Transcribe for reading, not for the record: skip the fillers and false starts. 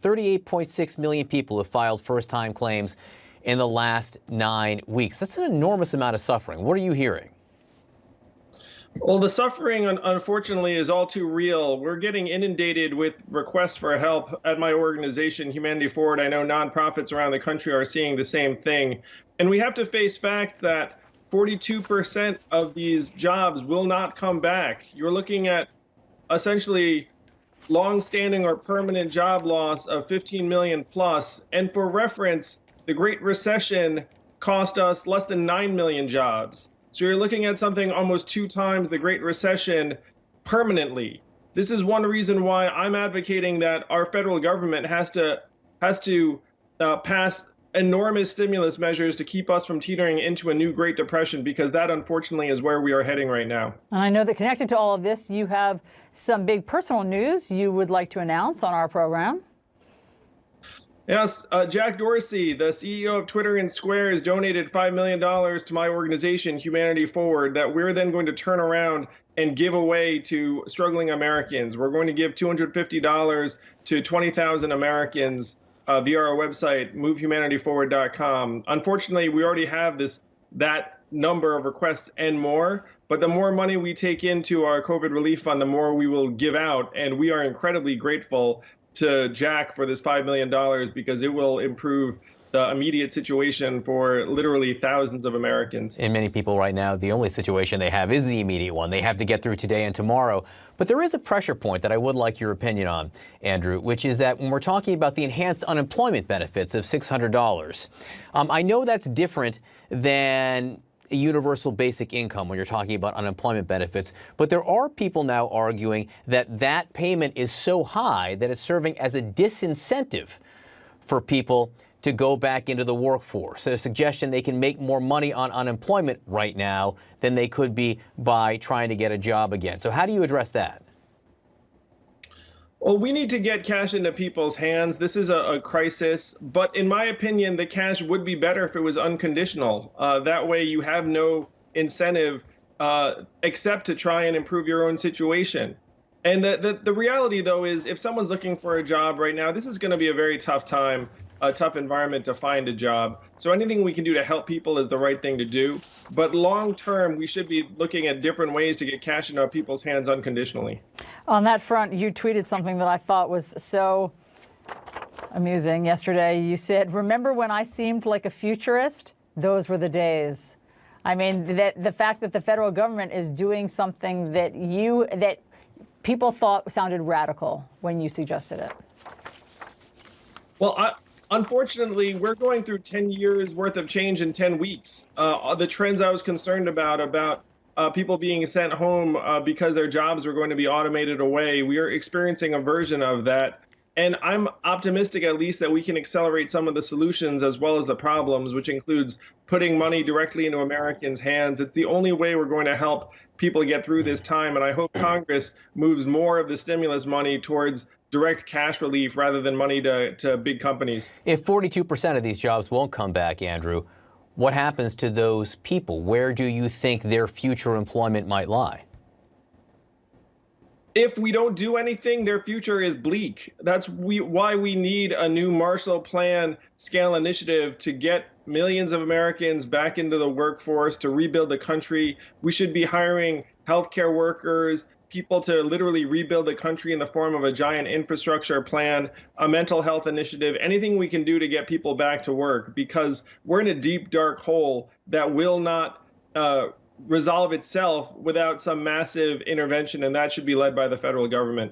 38.6 million people have filed first-time claims in the last 9 weeks. That's an enormous amount of suffering. What are you hearing? Well, the suffering, unfortunately, is all too real. We're getting inundated with requests for help at my organization, Humanity Forward. I know nonprofits around the country are seeing the same thing. And we have to face fact that 42% of these jobs will not come back. You're looking at essentially long-standing or permanent job loss of 15 million plus. And for reference, the Great Recession cost us less than 9 million jobs. So you're looking at something almost 2 times the Great Recession permanently. This is one reason why I'm advocating that our federal government has to pass enormous stimulus measures to keep us from teetering into a new Great Depression, because that unfortunately is where we are heading right now. And I know that connected to all of this, you have some big personal news you would like to announce on our program. Yes, Jack Dorsey, the CEO of Twitter and Square, has donated $5 million to my organization, Humanity Forward, that we're then going to turn around and give away to struggling Americans. We're going to give $250 to 20,000 Americans via our website, movehumanityforward.com. Unfortunately, we already have that number of requests and more, but the more money we take into our COVID relief fund, the more we will give out. And we are incredibly grateful to Jack for this $5 million, because it will improve the immediate situation for literally thousands of Americans. And many people right now, the only situation they have is the immediate one. They have to get through today and tomorrow. But there is a pressure point that I would like your opinion on, Andrew, which is that when we're talking about the enhanced unemployment benefits of $600, I know that's different than a universal basic income when you're talking about unemployment benefits, but there are people now arguing that that payment is so high that it's serving as a disincentive for people to go back into the workforce. A suggestion they can make more money on unemployment right now than they could be by trying to get a job again. So how do you address that? Well, we need to get cash into people's hands. This is a crisis, but in my opinion, the cash would be better if it was unconditional. That way you have no incentive except to try and improve your own situation. And the reality, though, is if someone's looking for a job right now, this is going to be a very tough time, a tough environment to find a job. So anything we can do to help people is the right thing to do. But long term, we should be looking at different ways to get cash into people's hands unconditionally. On that front, you tweeted something that I thought was so amusing yesterday. You said, "Remember when I seemed like a futurist? Those were the days." I mean, the fact that the federal government is doing something that people thought sounded radical when you suggested it. Well, unfortunately, we're going through 10 years worth of change in 10 weeks. The trends I was concerned about people being sent home because their jobs were going to be automated away, we are experiencing a version of that. And I'm optimistic, at least, that we can accelerate some of the solutions as well as the problems, which includes putting money directly into Americans' hands. It's the only way we're going to help people get through this time. And I hope Congress moves more of the stimulus money towards direct cash relief rather than money to big companies. If 42% of these jobs won't come back, Andrew, what happens to those people? Where do you think their future employment might lie? If we don't do anything, their future is bleak. That's why we need a new Marshall Plan scale initiative to get millions of Americans back into the workforce, to rebuild the country. We should be hiring healthcare workers, people to literally rebuild the country in the form of a giant infrastructure plan, a mental health initiative, anything we can do to get people back to work, because we're in a deep, dark hole that will not resolve itself without some massive intervention, and that should be led by the federal government.